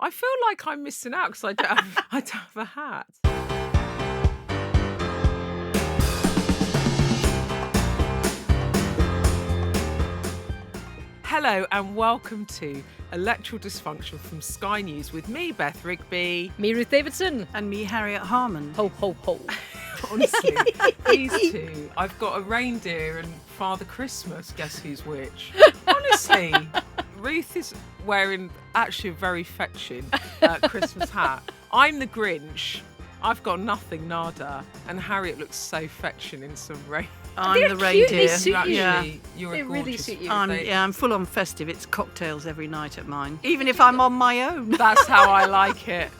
I feel like I'm missing out because I don't have a hat. Hello and welcome to Electoral Dysfunction from Sky News with me, Beth Rigby. Me, Ruth Davidson. And me, Harriet Harman. Ho, ho, ho. Honestly, these two, I've got a reindeer and Father Christmas, guess who's which? Honestly, Ruth is wearing actually a very fetching Christmas hat. I'm the Grinch. I've got nothing, nada. And Harriet looks so fetching in some rain. I'm the They're cute, reindeer. they suit you. Yeah. You're They a really gorgeous suit you. I'm full on festive. It's cocktails every night at mine, even if I'm on my own. That's how I like it.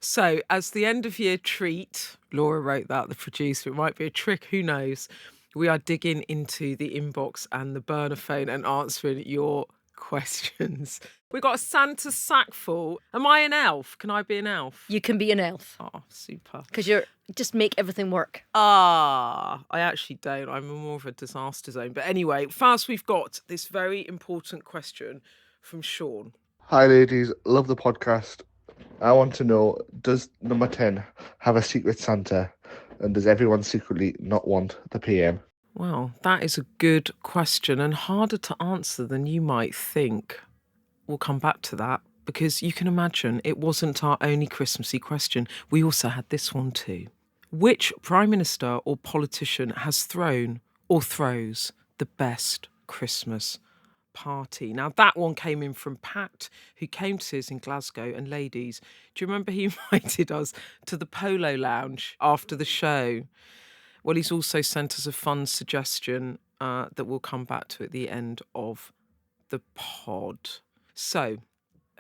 So, as the end of year treat, Laura wrote that, the producer, it might be a trick, who knows? We are digging into the inbox and the burner phone and answering your questions. We've got a Santa sack full. Am I an elf? Can I be an elf? You can be an elf Oh, super. because you're just make everything work. I actually don't. I'm more of a disaster zone. But anyway, first we've got this very important question from Sean. Hi ladies, love the podcast. I want to know, does number 10 have a secret Santa? And does everyone secretly not want the PM? Well, that is a good question and harder to answer than you might think. We'll come back to that because you can imagine it wasn't our only Christmassy question. We also had this one too. Which Prime Minister or politician has thrown or throws the best Christmas party? Now, that one came in from Pat, who came to see us in Glasgow. And ladies, do you remember he invited us to the Polo Lounge after the show? Well, he's also sent us a fun suggestion that we'll come back to at the end of the pod. So,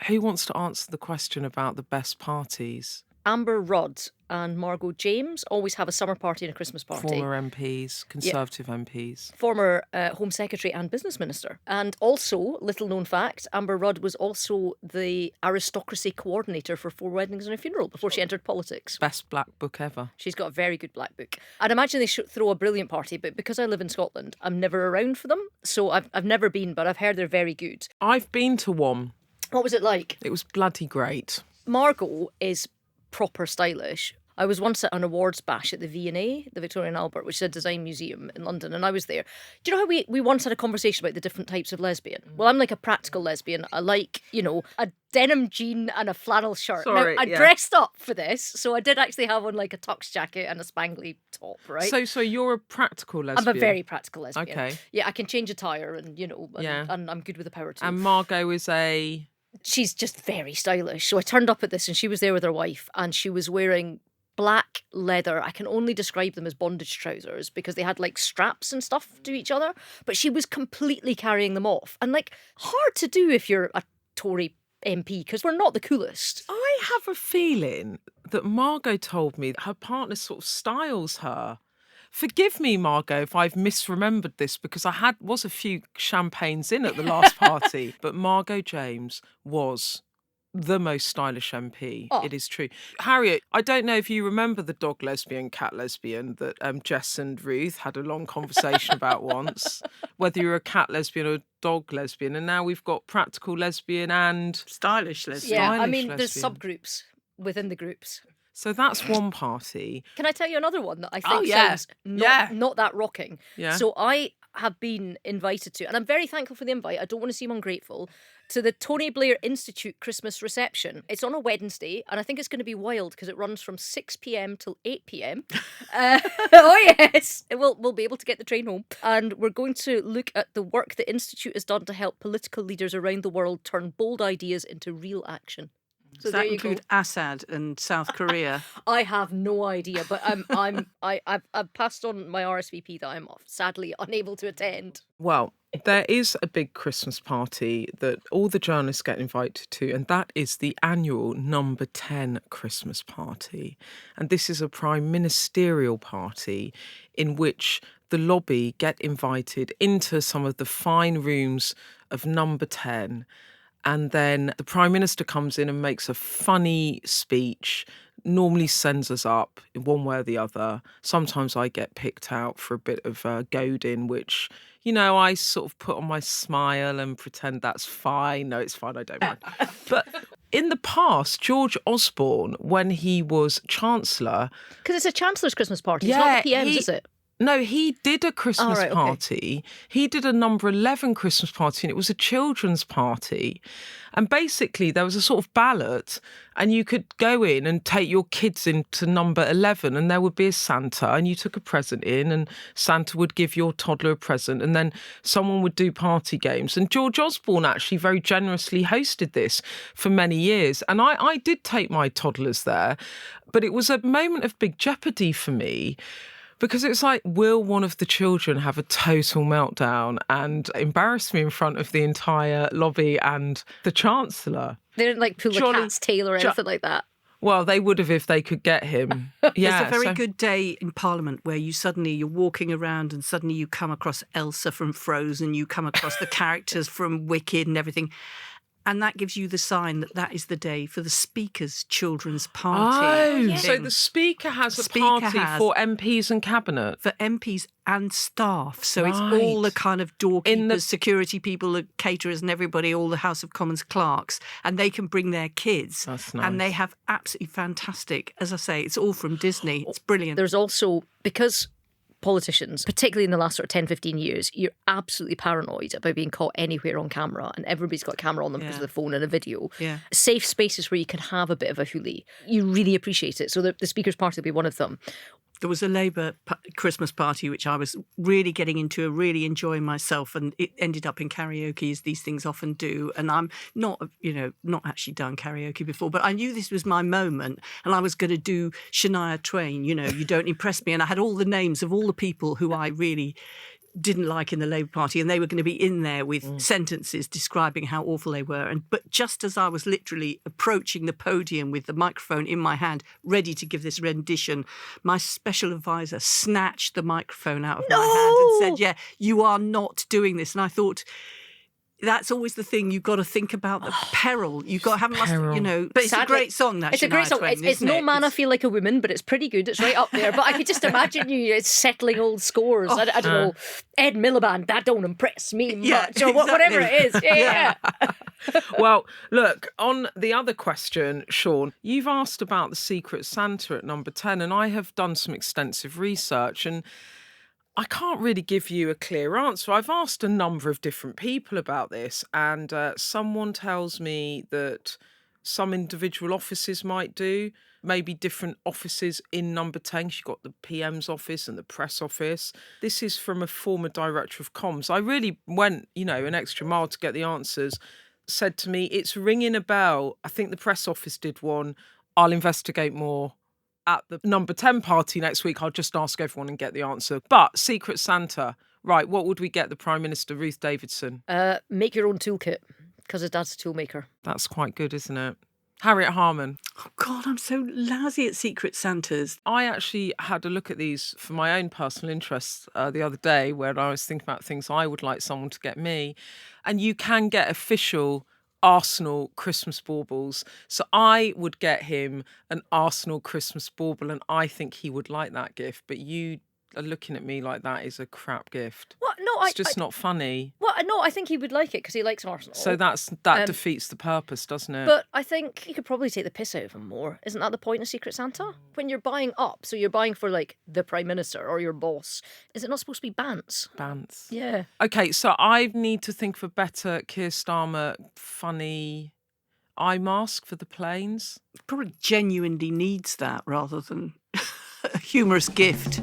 who wants to answer the question about the best parties? Amber Rudd and Margot James always have a summer party and a Christmas party. Former MPs, Conservative MPs. Former Home Secretary and Business Minister. And also, little known fact, Amber Rudd was also the aristocracy coordinator for 4 Weddings and a Funeral before she entered politics. Best black book ever. She's got a very good black book. I'd imagine they should throw a brilliant party, but because I live in Scotland, I'm never around for them. So I've never been, but I've heard they're very good. I've been to one. What was it like? It was bloody great. Margot is proper stylish. I was once at an awards bash at the V&A, the Victoria and Albert, which is a design museum in London, and I was there. Do you know how we once had a conversation about the different types of lesbian? Well, I'm like a practical lesbian. I like, a denim jean and a flannel shirt. Sorry, now, I dressed up for this, so I did actually have on like a tux jacket and a spangly top, right? So you're a practical lesbian? I'm a very practical lesbian. Okay. Yeah, I can change a tyre and, and I'm good with the power tool. And Margot is a... She's just very stylish. So I turned up at this and she was there with her wife and she was wearing black leather. I can only describe them as bondage trousers because they had like straps and stuff to each other, but she was completely carrying them off. And like, hard to do if you're a Tory MP because we're not the coolest. I have a feeling that Margot told me that her partner sort of styles her. Forgive me, Margot, if I've misremembered this because I was a few champagnes in at the last party. But Margot James was the most stylish MP. Oh. It is true. Harriet, I don't know if you remember the dog lesbian, cat lesbian that Jess and Ruth had a long conversation about once, whether you're a cat lesbian or dog lesbian. And now we've got practical lesbian and... Stylish lesbian. Yeah, I Stylish mean, there's lesbian. subgroups within the groups. So that's one party. Can I tell you another one that I think yeah. sounds not that rocking? Yeah. So I have been invited to, and I'm very thankful for the invite, I don't want to seem ungrateful, to the Tony Blair Institute Christmas reception. It's on a Wednesday, and I think it's going to be wild because it runs from 6 p.m. till 8 p.m. Oh yes, we'll be able to get the train home. And we're going to look at the work the Institute has done to help political leaders around the world turn bold ideas into real action. So Does that include Assad and South Korea? I have no idea, but I've passed on my RSVP that I'm sadly unable to attend. Well, there is a big Christmas party that all the journalists get invited to, and that is the annual number 10 Christmas party. And this is a prime ministerial party in which the lobby get invited into some of the fine rooms of number 10. And then the Prime Minister comes in and makes a funny speech, normally sends us up in one way or the other. Sometimes I get picked out for a bit of goading, which, I sort of put on my smile and pretend that's fine. No, it's fine, I don't mind. But in the past, George Osborne, when he was Chancellor... Because it's a Chancellor's Christmas party. It's not the PM's, is it? No, he did a Christmas right, okay. party. He did a number 11 Christmas party, and it was a children's party. And basically, there was a sort of ballot, and you could go in and take your kids into number 11, and there would be a Santa, and you took a present in, and Santa would give your toddler a present, and then someone would do party games. And George Osborne actually very generously hosted this for many years. And I did take my toddlers there, but it was a moment of big jeopardy for me. Because it's like, will one of the children have a total meltdown and embarrass me in front of the entire lobby and the Chancellor? They didn't like pull the cat's tail or anything like that. Well, they would have if they could get him. Yeah, it's a very good day in Parliament where you're walking around and suddenly you come across Elsa from Frozen, you come across the characters from Wicked and everything. And that gives you the sign that is the day for the Speaker's children's party. Oh, yeah. So the Speaker has a party for MPs and Cabinet? For MPs and staff. So it's all the kind of doorkeepers, security people, the caterers and everybody, all the House of Commons clerks, and they can bring their kids. That's nice. And they have absolutely fantastic, as I say, it's all from Disney. It's brilliant. There's also, because politicians, particularly in the last sort of 10, 15 years, you're absolutely paranoid about being caught anywhere on camera, and everybody's got a camera on them because of the phone and a video. Yeah. Safe spaces where you can have a bit of a hoolie. You really appreciate it. So the Speaker's party will be one of them. There was a Labour Christmas party which I was really getting into, really enjoying myself, and it ended up in karaoke, as these things often do. And I'm not actually done karaoke before, but I knew this was my moment, and I was going to do Shania Twain, You Don't Impress Me. And I had all the names of all the people who I really didn't like in the Labour Party, and they were going to be in there with sentences describing how awful they were. But just as I was literally approaching the podium with the microphone in my hand, ready to give this rendition, my special advisor snatched the microphone out of my hand and said, "Yeah, you are not doing this." And I thought, that's always the thing. You've got to think about the peril. You've got to have, but it's a great song. That it's a great song. Twain, it's No Man I Feel Like a Woman, but it's pretty good. It's right up there. But I could just imagine it's settling old scores. I don't know. Ed Miliband, that don't impress me much, or whatever it is. Yeah. Well, look, on the other question, Sean, you've asked about the Secret Santa at number 10, and I have done some extensive research, and I can't really give you a clear answer. I've asked a number of different people about this, and someone tells me that some individual offices might do, maybe different offices in number 10. You've got the PM's office and the press office. This is from a former director of comms. I really went, an extra mile to get the answers. Said to me, it's ringing a bell. I think the press office did one. I'll investigate more. At the number 10 party next week, I'll just ask everyone and get the answer. But Secret Santa, right, what would we get the Prime Minister, Ruth Davidson? Make your own toolkit, because his dad's a toolmaker. That's quite good, isn't it? Harriet Harman. Oh, God, I'm so lousy at Secret Santas. I actually had a look at these for my own personal interests the other day, where I was thinking about things I would like someone to get me. And you can get official Arsenal Christmas baubles. So I would get him an Arsenal Christmas bauble, and I think he would like that gift. But you are looking at me like that is a crap gift. What? No, it's just not funny. Well, no, I think he would like it because he likes Arsenal. So that defeats the purpose, doesn't it? But I think you could probably take the piss out of him more. Isn't that the point of Secret Santa? When you're buying up, so you're buying for like the Prime Minister or your boss, is it not supposed to be Bants? Bants. Yeah. Okay, so I need to think of a better Keir Starmer funny eye mask for the planes. Probably genuinely needs that rather than a humorous gift.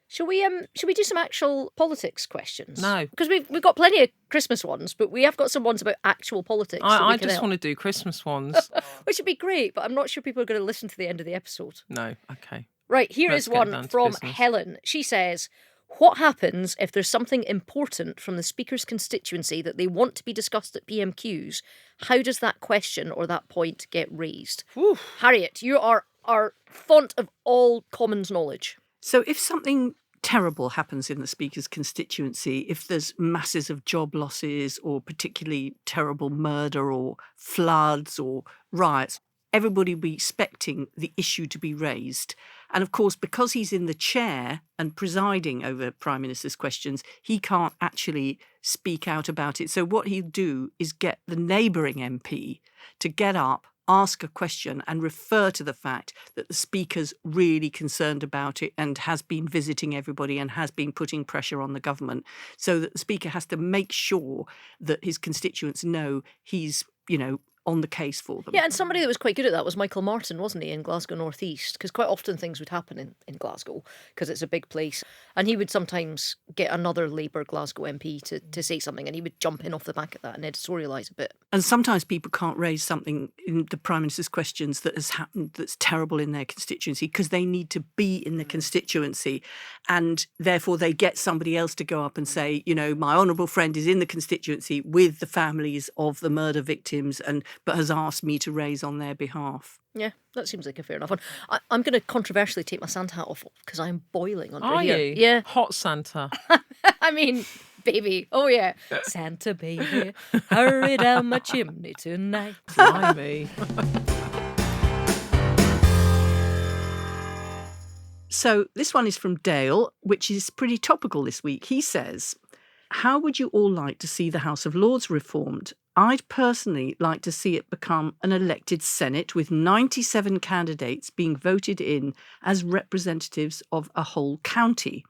Shall we do some actual politics questions? No. Because we've got plenty of Christmas ones, but we have got some ones about actual politics. I just want to do Christmas ones. Which would be great, but I'm not sure people are going to listen to the end of the episode. No, okay. Right, here is one from Helen. She says, what happens if there's something important from the Speaker's constituency that they want to be discussed at PMQs? How does that question or that point get raised? Oof. Harriet, you are our font of all Commons knowledge. So if something terrible happens in the Speaker's constituency, if there's masses of job losses or particularly terrible murder or floods or riots, everybody will be expecting the issue to be raised. And of course, because he's in the chair and presiding over Prime Minister's questions, he can't actually speak out about it. So what he'll do is get the neighbouring MP to get up, ask a question and refer to the fact that the Speaker's really concerned about it and has been visiting everybody and has been putting pressure on the government, so that the Speaker has to make sure that his constituents know he's, on the case for them. Yeah, and somebody that was quite good at that was Michael Martin, wasn't he, in Glasgow North East? Because quite often things would happen in Glasgow because it's a big place. And he would sometimes get another Labour Glasgow MP to say something, and he would jump in off the back of that and editorialise a bit. And sometimes people can't raise something in the Prime Minister's questions that has happened that's terrible in their constituency because they need to be in the constituency. And therefore they get somebody else to go up and say, my honourable friend is in the constituency with the families of the murder victims but has asked me to raise on their behalf. Yeah, that seems like a fair enough one. I'm going to controversially take my Santa hat off because I'm boiling under Are here. you? Yeah. Hot Santa. I mean, baby. Oh, yeah. Santa baby, hurry down my chimney tonight. Blimey. So this one is from Dale, which is pretty topical this week. He says, how would you all like to see the House of Lords reformed? I'd personally like to see it become an elected Senate with 97 candidates being voted in as representatives of a whole county.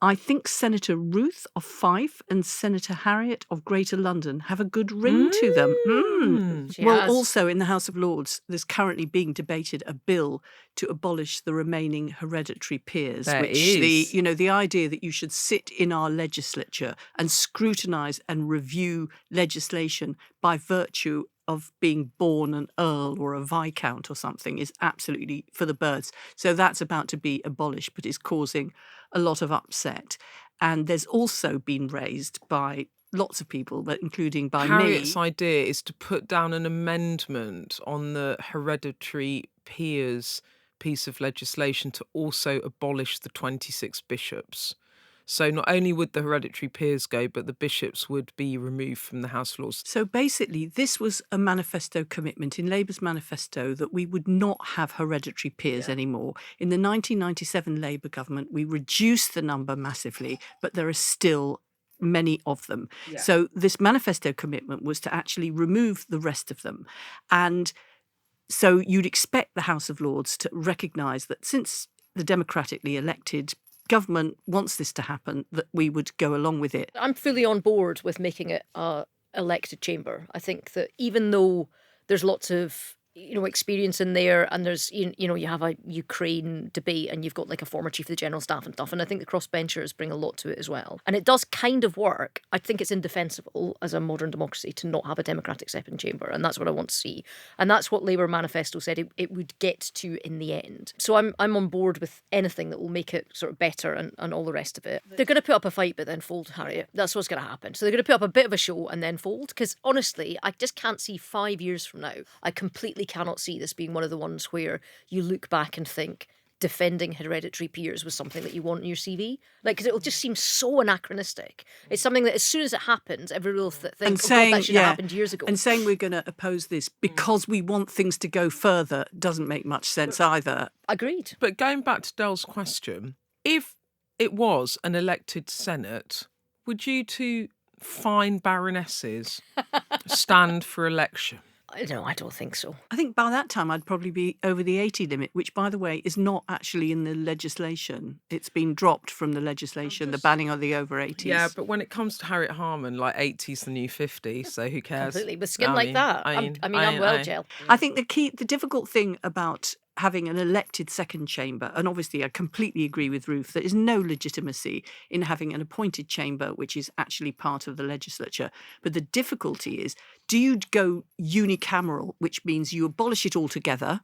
I think Senator Ruth of Fife and Senator Harriet of Greater London have a good ring to them. She Well, has. also in the House of Lords, there's currently being debated a bill to abolish the remaining hereditary peers. There which is. the idea that you should sit in our legislature and scrutinise and review legislation by virtue of being born an earl or a viscount or something is absolutely for the birds. So that's about to be abolished, but it's causing a lot of upset. And there's also been raised by lots of people, but including by Harriet's me. idea is to put down an amendment on the hereditary peers piece of legislation to also abolish the 26 bishops. So not only would the hereditary peers go, but the bishops would be removed from the House of Lords. So basically, this was a manifesto commitment in Labour's manifesto that we would not have hereditary peers anymore. In the 1997 Labour government, we reduced the number massively, but there are still many of them. Yeah. So this manifesto commitment was to actually remove the rest of them. And so you'd expect the House of Lords to recognise that since the democratically elected government wants this to happen, that we would go along with it. I'm fully on board with making it a elected chamber. I think that even though there's lots of experience in there, and there's you have a Ukraine debate, and you've got like a former chief of the general staff and stuff, and I think the crossbenchers bring a lot to it as well, and it does kind of work. I think it's indefensible as a modern democracy to not have a democratic second chamber, and that's what I want to see, and that's what Labour manifesto said it would get to in the end. So I'm on board with anything that will make it sort of better and all the rest of it. They're going to put up a fight but then fold, Harriet. That's what's going to happen. So they're going to put up a bit of a show and then fold, because honestly I just can't see 5 years from now, I completely cannot see this being one of the ones where you look back and think defending hereditary peers was something that you want in your CV. Like, because it'll just seem so anachronistic. It's something that as soon as it happens, everyone will think, God, that should have happened years ago. And saying we're going to oppose this because we want things to go further doesn't make much sense either. Agreed. But going back to Dell's question, if it was an elected Senate, would you two fine baronesses stand for election? No, I don't think so. I think by that time I'd probably be over the 80 limit, which, by the way, is not actually in the legislation. It's been dropped from the legislation, the banning of the over 80s. Yeah, but when it comes to Harriet Harman, like 80's the new 50, so who cares? Completely. With skin like that. I'm well, Jill. I think the difficult thing about having an elected second chamber, and obviously I completely agree with Ruth, there is no legitimacy in having an appointed chamber which is actually part of the legislature. But the difficulty is, do you go unicameral, which means you abolish it altogether,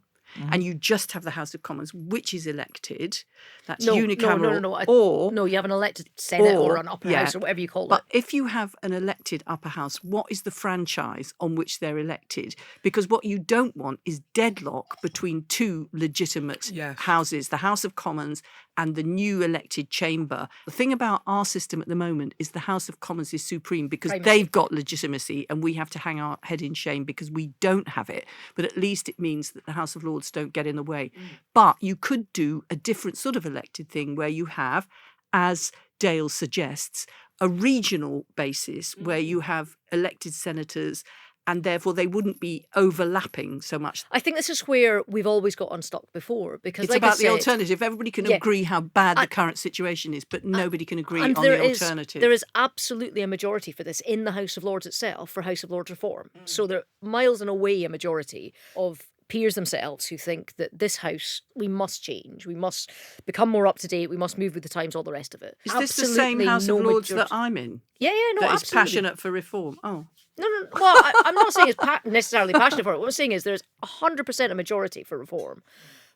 and you just have the House of Commons, which is elected? That's unicameral. No. Or no, you have an elected Senate or an upper house or whatever you call it. But if you have an elected upper house, what is the franchise on which they're elected? Because what you don't want is deadlock between two legitimate houses, the House of Commons and the new elected chamber. The thing about our system at the moment is the House of Commons is supreme because they've got legitimacy and we have to hang our head in shame because we don't have it. But at least it means that the House of Lords don't get in the way. But you could do a different sort of elected thing where you have, as Dale suggests, a regional basis where you have elected senators and therefore they wouldn't be overlapping so much. I think this is where we've always got unstuck before, because It's like about I said, the alternative. Everybody can agree how bad the current situation is, but nobody can agree on the alternative. There is absolutely a majority for this in the House of Lords itself for House of Lords reform. So there miles and away a majority of peers themselves who think that this house, we must change, we must become more up to date, we must move with the times, all the rest of it. Is this the same House of Lords that I'm in? Yeah, no, that absolutely. is passionate for reform. Oh. No. Well, I'm not saying it's necessarily passionate for it. What I'm saying is there's 100% a majority for reform,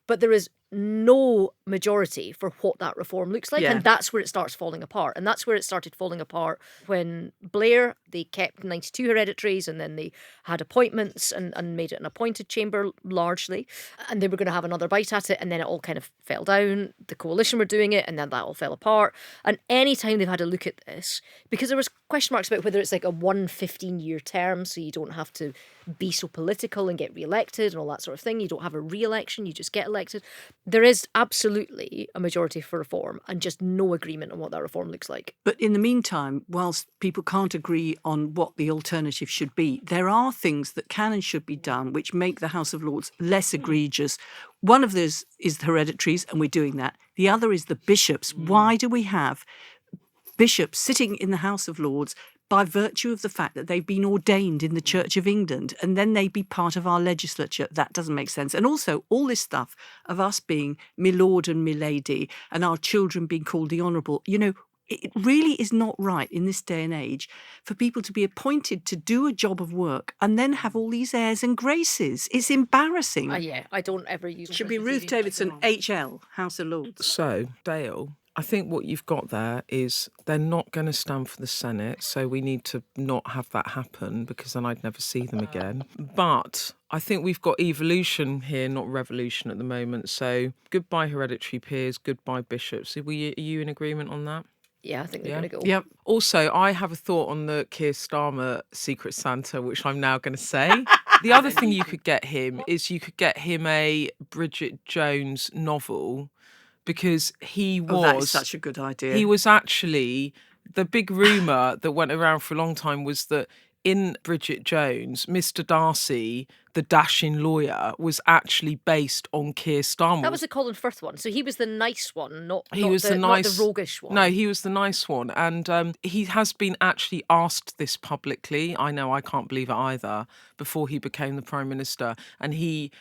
but there is no majority for what that reform looks like. Yeah. And that's where it starts falling apart. And that's where it started falling apart when Blair, they kept 92 hereditaries and then they had appointments and made it an appointed chamber largely. And they were going to have another bite at it. And then it all kind of fell down. The coalition were doing it and then that all fell apart. And any time they've had a look at this, because there was question marks about whether it's like a 15-year term, so you don't have to be so political and get re-elected and all that sort of thing. You don't have a re-election, you just get elected. There is absolutely a majority for reform and just no agreement on what that reform looks like. But in the meantime, whilst people can't agree on what the alternative should be, there are things that can and should be done which make the House of Lords less egregious. One of those is the hereditaries, and we're doing that. The other is the bishops. Why do we have bishops sitting in the House of Lords by virtue of the fact that they've been ordained in the Church of England and then they be part of our legislature? That doesn't make sense. And also all this stuff of us being my lord and my lady and our children being called the honourable, it really is not right in this day and age for people to be appointed to do a job of work and then have all these airs and graces. It's embarrassing. Yeah, I don't ever use it. Should be Ruth Davidson, HL, House of Lords. So, Dale, I think what you've got there is they're not going to stand for the Senate, so we need to not have that happen because then I'd never see them again. But I think we've got evolution here, not revolution at the moment. So goodbye hereditary peers, goodbye bishops. Are you in agreement on that? Yeah, I think they're going to go. Yep. Also, I have a thought on the Keir Starmer Secret Santa, which I'm now going to say. The other thing you could get him is you could get him a Bridget Jones novel, because he was... that is such a good idea. He was actually... The big rumour that went around for a long time was that in Bridget Jones, Mr. Darcy, the dashing lawyer, was actually based on Keir Starmer. That was the Colin Firth one. So he was the nice one, not the roguish one. No, he was the nice one. And he has been actually asked this publicly. I know, I can't believe it either, before he became the Prime Minister. And he...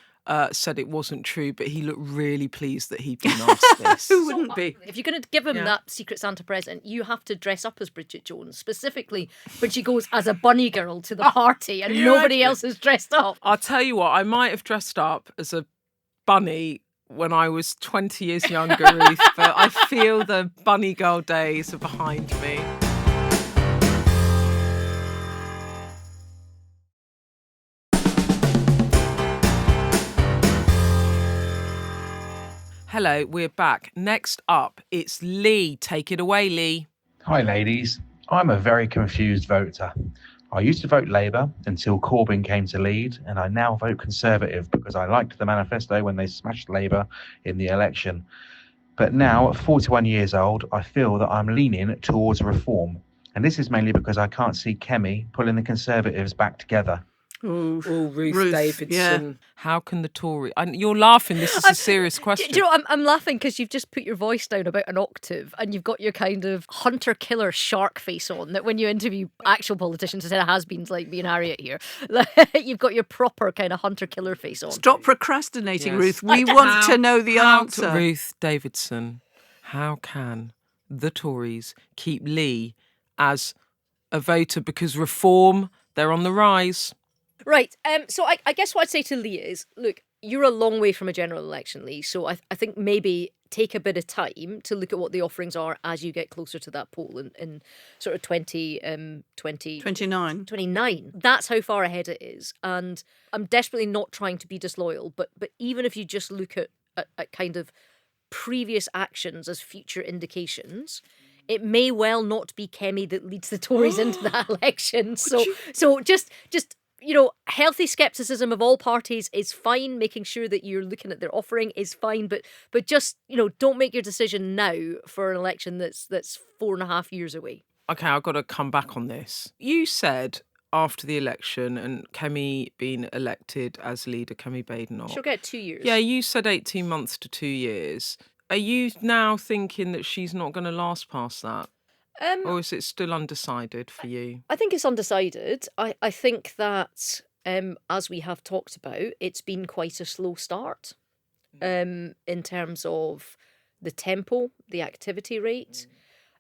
said it wasn't true, but he looked really pleased that he'd been asked this. Who wouldn't be? If you're going to give him that Secret Santa present, you have to dress up as Bridget Jones, specifically when she goes as a bunny girl to the party and nobody else is dressed up. I'll tell you what, I might have dressed up as a bunny when I was 20 years younger, Ruth, but I feel the bunny girl days are behind me. Hello, we're back. Next up, it's Lee. Take it away, Lee. Hi, ladies. I'm a very confused voter. I used to vote Labour until Corbyn came to lead, and I now vote Conservative because I liked the manifesto when they smashed Labour in the election. But now, at 41 years old, I feel that I'm leaning towards reform. And this is mainly because I can't see Kemi pulling the Conservatives back together. Oh, Ruth Davidson. Yeah. How can the Tory... And you're laughing. This is a serious question. Do you know, I'm laughing because you've just put your voice down about an octave and you've got your kind of hunter-killer shark face on that when you interview actual politicians instead of has-beens like me and Harriet here, you've got your proper kind of hunter-killer face on. Stop procrastinating, Yes. Ruth. We want to know the answer. Ruth Davidson, how can the Tories keep Lee as a voter? Because reform, they're on the rise. Right, so I guess what I'd say to Lee is, look, you're a long way from a general election, Lee, so I think maybe take a bit of time to look at what the offerings are as you get closer to that poll in sort of 29. 29. That's how far ahead it is, and I'm desperately not trying to be disloyal, but even if you just look at kind of previous actions as future indications, it may well not be Kemi that leads the Tories into that election. So just healthy skepticism of all parties is fine. Making sure that you're looking at their offering is fine, but just don't make your decision now for an election that's 4.5 years away. Okay, I've got to come back on this. You said after the election and Kemi being elected as leader, Kemi Badenoch. She'll get 2 years. Yeah, you said 18 months to 2 years. Are you now thinking that she's not going to last past that? Or is it still undecided for you? I think it's undecided. I think that, as we have talked about, it's been quite a slow start in terms of the tempo, the activity rate.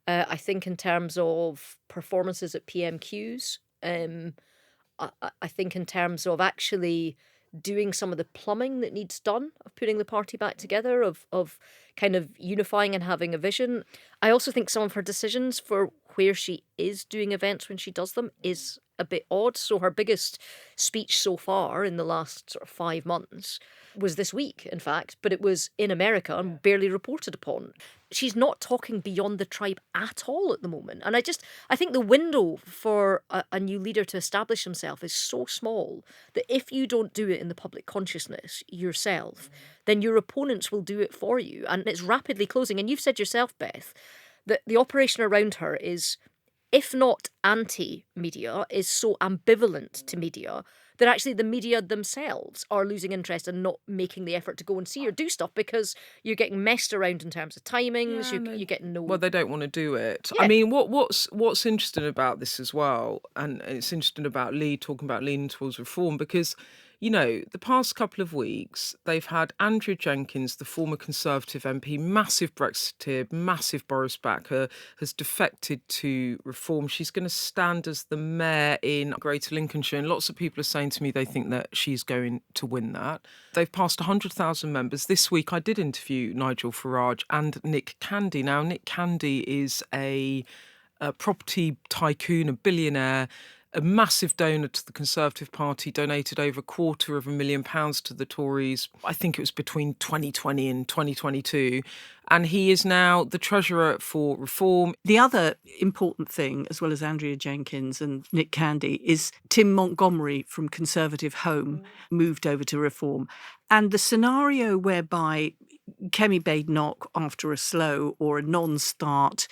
I think in terms of performances at PMQs, I think in terms of actually doing some of the plumbing that needs done, of putting the party back together, of kind of unifying and having a vision. I also think some of her decisions for where she is doing events when she does them is a bit odd. So her biggest speech so far in the last sort of 5 months was this week, in fact, but it was in America and barely reported upon. She's not talking beyond the tribe at all at the moment. And I think the window for a new leader to establish himself is so small that if you don't do it in the public consciousness yourself, then your opponents will do it for you. And it's rapidly closing. And you've said yourself, Beth, that the operation around her is, if not anti-media, is so ambivalent to media that actually the media themselves are losing interest and not making the effort to go and see or do stuff because you're getting messed around in terms of timings. You're getting no. Well, they don't want to do it. Yeah. I mean, what's interesting about this as well, and it's interesting about Lee talking about leaning towards reform, because the past couple of weeks, they've had Andrea Jenkins, the former Conservative MP, massive Brexiteer, massive Boris backer, has defected to reform. She's going to stand as the mayor in Greater Lincolnshire, and lots of people are saying to me they think that she's going to win that. They've passed 100,000 members. This week, I did interview Nigel Farage and Nick Candy. Now, Nick Candy is a property tycoon, a billionaire, a massive donor to the Conservative Party, donated over £250,000 to the Tories. I think it was between 2020 and 2022. And he is now the treasurer for Reform. The other important thing, as well as Andrea Jenkins and Nick Candy, is Tim Montgomery from Conservative Home moved over to Reform. And the scenario whereby Kemi Badenoch, after a slow or a non-start,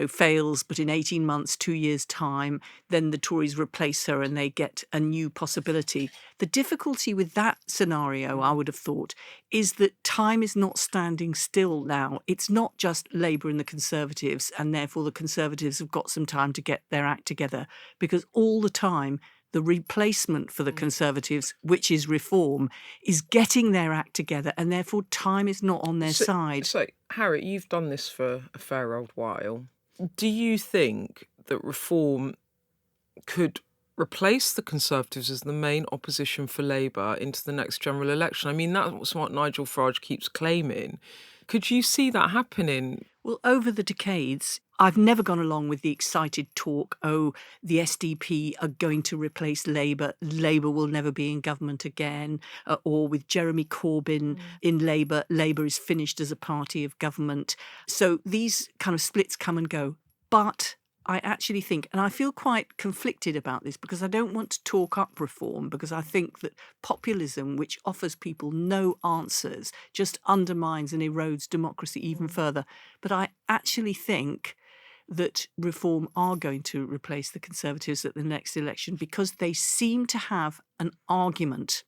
fails, but in 18 months, 2 years' time, then the Tories replace her and they get a new possibility. The difficulty with that scenario, I would have thought, is that time is not standing still now. It's not just Labour and the Conservatives, and therefore the Conservatives have got some time to get their act together, because all the time the replacement for the Conservatives, which is Reform, is getting their act together, and therefore time is not on their side. So, Harriet, you've done this for a fair old while. Do you think that Reform could replace the Conservatives as the main opposition for Labour into the next general election? I mean, that's what Nigel Farage keeps claiming. Could you see that happening? Well, over the decades, I've never gone along with the excited talk, the SDP are going to replace Labour, Labour will never be in government again, or with Jeremy Corbyn in Labour, Labour is finished as a party of government. So these kind of splits come and go. But I actually think, and I feel quite conflicted about this, because I don't want to talk up Reform, because I think that populism, which offers people no answers, just undermines and erodes democracy even further. But I actually think that Reform are going to replace the Conservatives at the next election, because they seem to have an argument.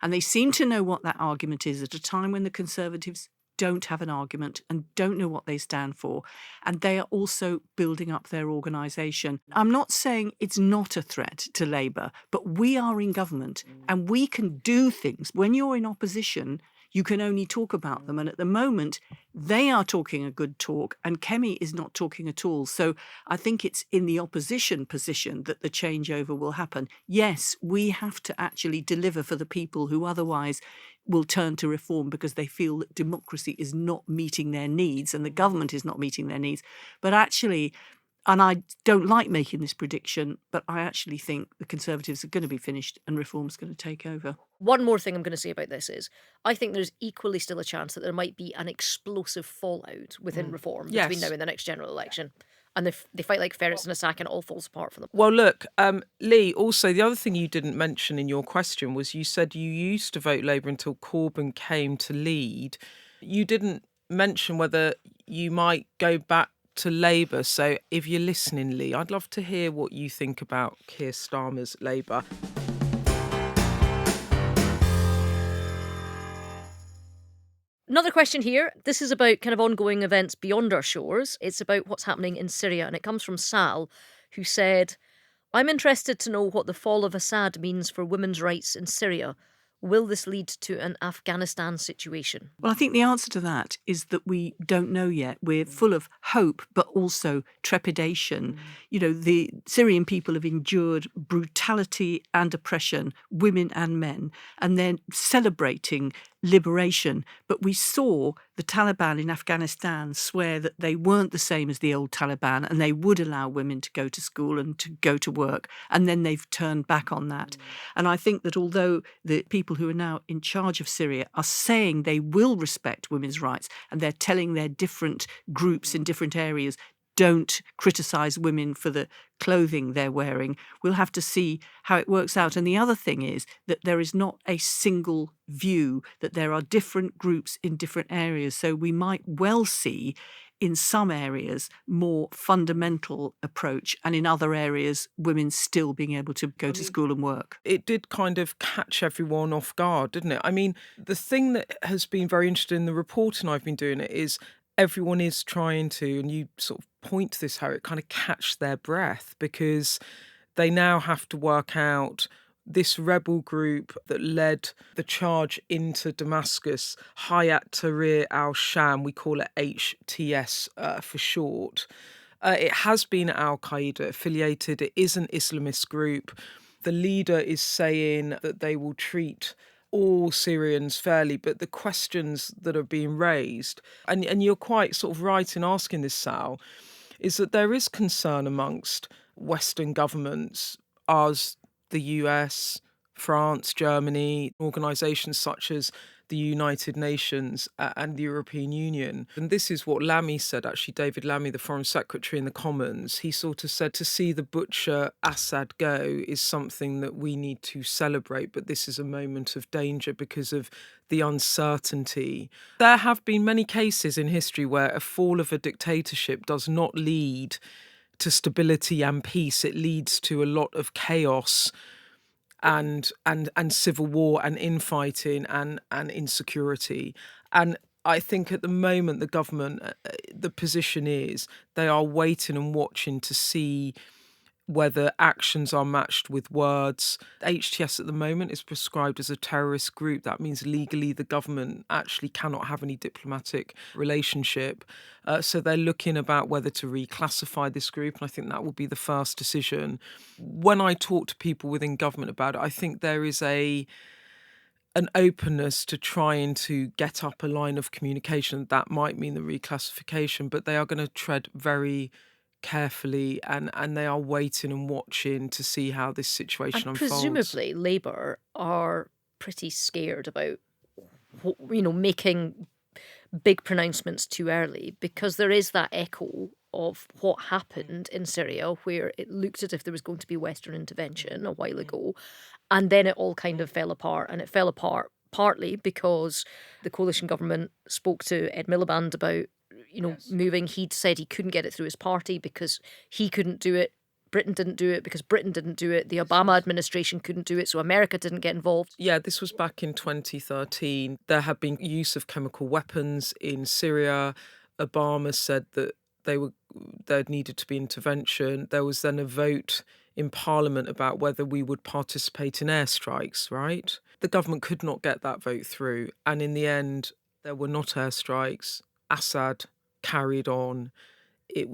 And they seem to know what that argument is at a time when the Conservatives don't have an argument and don't know what they stand for. And they are also building up their organisation. I'm not saying it's not a threat to Labour, but we are in government and we can do things. When you're in opposition, you can only talk about them. And at the moment, they are talking a good talk and Kemi is not talking at all. So I think it's in the opposition position that the changeover will happen. Yes, we have to actually deliver for the people who otherwise will turn to Reform because they feel that democracy is not meeting their needs and the government is not meeting their needs. But actually, And I don't like making this prediction, but I actually think the Conservatives are going to be finished and Reform's going to take over. One more thing I'm going to say about this is I think there's equally still a chance that there might be an explosive fallout within Reform between Yes. now and the next general election. And they fight like ferrets in a sack and it all falls apart for them. Well, look, Lee, also, the other thing you didn't mention in your question was you said you used to vote Labour until Corbyn came to lead. You didn't mention whether you might go back to Labour. So if you're listening, Lee, I'd love to hear what you think about Keir Starmer's Labour. Another question here. This is about kind of ongoing events beyond our shores. It's about what's happening in Syria, and it comes from Sal, who said, I'm interested to know what the fall of Assad means for women's rights in Syria. Will this lead to an Afghanistan situation? Well, I think the answer to that is that we don't know yet. We're full of hope, but also trepidation. You know, the Syrian people have endured brutality and oppression, women and men, and they're celebrating liberation. But we saw the Taliban in Afghanistan swear that they weren't the same as the old Taliban and they would allow women to go to school and to go to work. And then they've turned back on that. And I think that although the people who are now in charge of Syria are saying they will respect women's rights and they're telling their different groups in different areas, don't criticise women for the clothing they're wearing. We'll have to see how it works out. And the other thing is that there is not a single view, that there are different groups in different areas. So we might well see in some areas more fundamental approach, and in other areas women still being able to go to school and work. It did kind of catch everyone off guard, didn't it? I mean, the thing that has been very interesting in the reporting I've been doing it is everyone is trying to, and you sort of point to this, how it kind of catch their breath, because they now have to work out this rebel group that led the charge into Damascus, Hayat Tahrir al-Sham, we call it HTS for short. It has been Al-Qaeda affiliated. It is an Islamist group. The leader is saying that they will treat all Syrians fairly, but the questions that are being raised, and you're quite sort of right in asking this, Sal, is that there is concern amongst Western governments, us, the US, France, Germany, organisations such as the United Nations and the European Union. And this is what Lammy said, actually, David Lammy, the Foreign Secretary in the Commons. He sort of said to see the butcher Assad go is something that we need to celebrate, but this is a moment of danger because of the uncertainty. There have been many cases in history where a fall of a dictatorship does not lead to stability and peace. It leads to a lot of chaos and civil war and infighting and insecurity. And I think at the moment the government, the position is they are waiting and watching to see whether actions are matched with words. HTS at the moment is prescribed as a terrorist group. That means legally the government actually cannot have any diplomatic relationship. So they're looking about whether to reclassify this group, and I think that will be the first decision. When I talk to people within government about it, I think there is an openness to trying to get up a line of communication. That might mean the reclassification, but they are going to tread very carefully and they are waiting and watching to see how this situation And unfolds. presumably Labour are pretty scared about, making big pronouncements too early, because there is that echo of what happened in Syria, where it looked as if there was going to be Western intervention a while ago, and then it all kind of fell apart. And it fell apart partly because the coalition government spoke to Ed Miliband about moving. He'd said he couldn't get it through his party because he couldn't do it. Britain didn't do it because Britain didn't do it. The Obama administration couldn't do it, so America didn't get involved. Yeah, this was back in 2013. There had been use of chemical weapons in Syria. Obama said that there needed to be intervention. There was then a vote in Parliament about whether we would participate in airstrikes, right? The government could not get that vote through. And in the end, there were not airstrikes. Assad carried on. It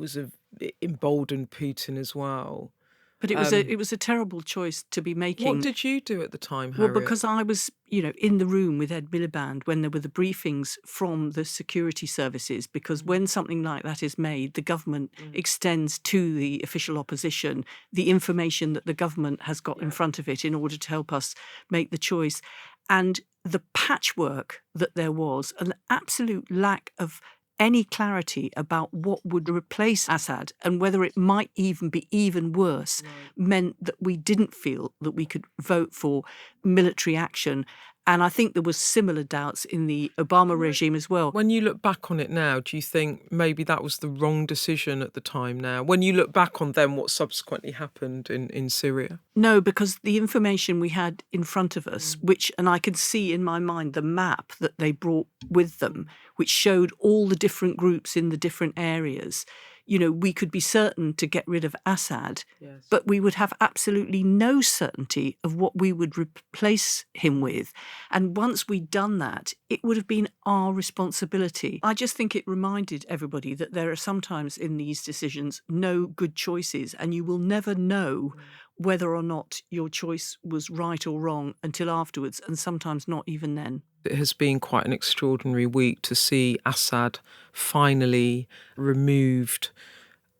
emboldened Putin as well. But it was a terrible choice to be making. What did you do at the time, Harriet? Well, because I was, in the room with Ed Miliband when there were the briefings from the security services, because when something like that is made, the government extends to the official opposition the information that the government has got in front of it in order to help us make the choice. And the patchwork that there was, an absolute lack of any clarity about what would replace Assad and whether it might even be even worse, meant that we didn't feel that we could vote for military action. And I think there was similar doubts in the Obama regime as well. When you look back on it now, do you think maybe that was the wrong decision at the time now? When you look back on then what subsequently happened in Syria? No, because the information we had in front of us, and I could see in my mind the map that they brought with them, which showed all the different groups in the different areas. We could be certain to get rid of Assad, but we would have absolutely no certainty of what we would replace him with. And once we'd done that, it would have been our responsibility. I just think it reminded everybody that there are sometimes in these decisions no good choices, and you will never know whether or not your choice was right or wrong until afterwards, and sometimes not even then. It has been quite an extraordinary week to see Assad finally removed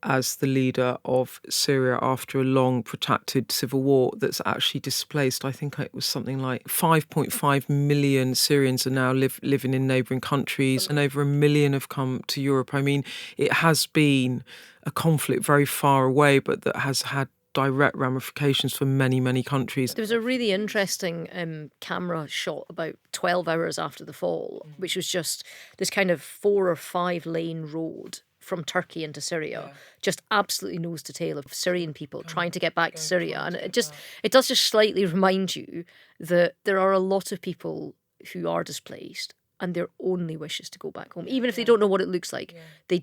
as the leader of Syria after a long, protracted civil war that's actually displaced, I think it was something like 5.5 million Syrians are now living in neighbouring countries, and over 1 million have come to Europe. I mean, it has been a conflict very far away, but that has had direct ramifications for many, many countries. There was a really interesting camera shot about 12 hours after the fall, which was just this kind of 4 or 5 lane road from Turkey into Syria, just absolutely nose to tail of Syrian people trying to get back to Syria. And it does just slightly remind you that there are a lot of people who are displaced and their only wish is to go back home. Even if they don't know what it looks like, they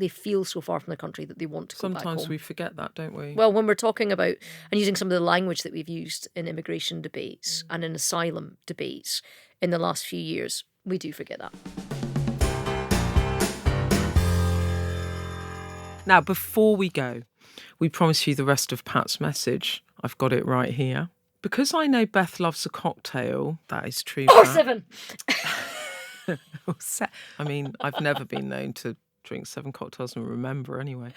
feel so far from the country that they want to go back home. Sometimes we forget that, don't we? Well, when we're talking about and using some of the language that we've used in immigration debates and in asylum debates in the last few years, we do forget that. Now, before we go, we promise you the rest of Pat's message. I've got it right here. Because I know Beth loves a cocktail, that is true. Or 7. I mean, I've never been known to drink 7 cocktails and remember anyway.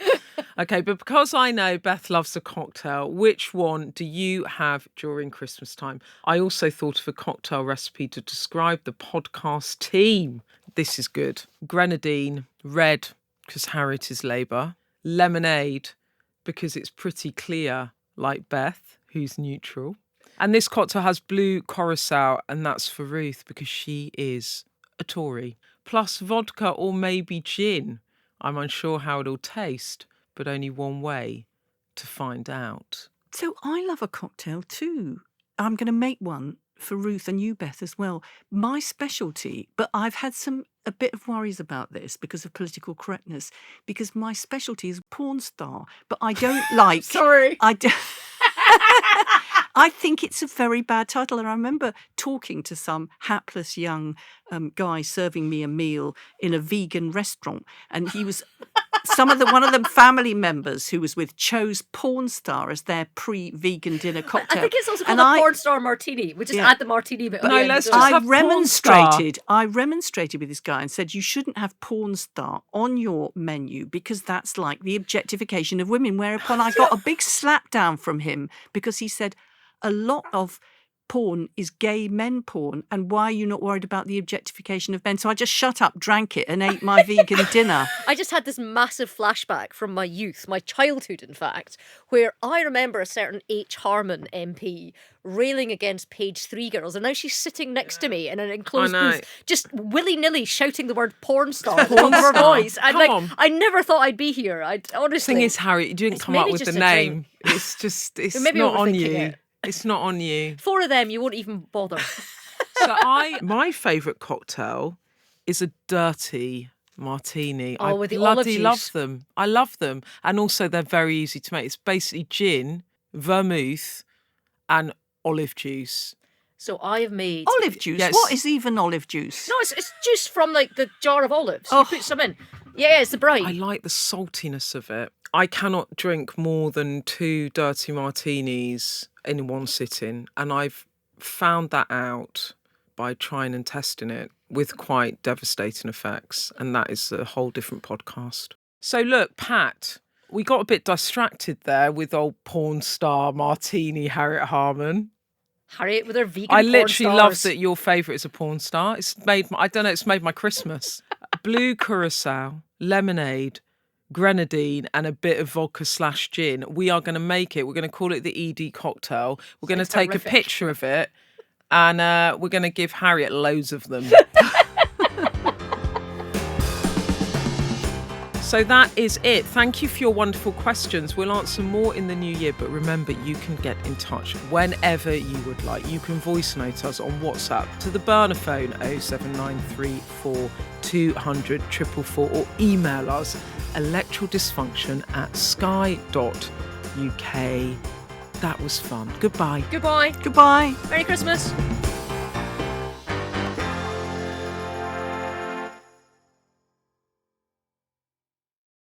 Okay, but because I know Beth loves a cocktail, which one do you have during Christmas time? I also thought of a cocktail recipe to describe the podcast team. This is good. Grenadine, red, because Harriet is Labour. Lemonade, because it's pretty clear, like Beth, who's neutral. And this cocktail has blue Curaçao, and that's for Ruth, because she is a Tory. Plus vodka or maybe gin. I'm unsure how it'll taste, but only one way to find out. So I love a cocktail too. I'm going to make one for Ruth and you, Beth, as well. My specialty, but I've had a bit of worries about this because of political correctness, because my specialty is porn star, but I don't like... Sorry. I think it's a very bad title. And I remember talking to some hapless young guy serving me a meal in a vegan restaurant. And he was... one of the family members who was with chose porn star as their pre-vegan dinner cocktail. I think it's also called a porn star martini. We just add the martini bit. No, let's just have porn star. I remonstrated with this guy and said, you shouldn't have porn star on your menu because that's like the objectification of women. Whereupon I got a big slap down from him because he said, a lot of porn is gay men porn, and why are you not worried about the objectification of men? So I just shut up, drank it, and ate my vegan dinner. I just had this massive flashback from my youth, my childhood, in fact, where I remember a certain H. Harman MP railing against page 3 girls, and now she's sitting next to me in an enclosed booth, just willy-nilly shouting the word porn star at the top of her voice. I never thought I'd be here. Honestly. The thing is, Harry, you didn't come up with the name. It's not on you. It's not on you. 4 of them, you won't even bother. My favourite cocktail is a dirty martini. Oh, with the bloody olive juice. love them. I love them. And also they're very easy to make. It's basically gin, vermouth and olive juice. So I have made... Olive juice? Yes. What is even olive juice? No, it's juice from like the jar of olives. You put some in. Yeah, it's the bright. I like the saltiness of it. I cannot drink more than 2 dirty martinis in one sitting, and I've found that out by trying and testing it with quite devastating effects, and that is a whole different podcast. So look, Pat, we got a bit distracted there with old porn star Martini Harriet Harman. Harriet with her vegan I porn literally love stars. that your favourite is a porn star. It's made my Christmas. Blue curacao, lemonade, grenadine, and a bit of vodka/gin. We are going to make it. We're going to call it the ED cocktail. We're going to take horrific. a picture of it, and we're going to give Harriet loads of them. So that is it. Thank you for your wonderful questions. We'll answer more in the new year, but remember, you can get in touch whenever you would like. You can voice note us on WhatsApp to the burner phone 07934 200 444 or email us electrodysfunction@sky.uk. That was fun. Goodbye. Goodbye. Goodbye. Merry Christmas.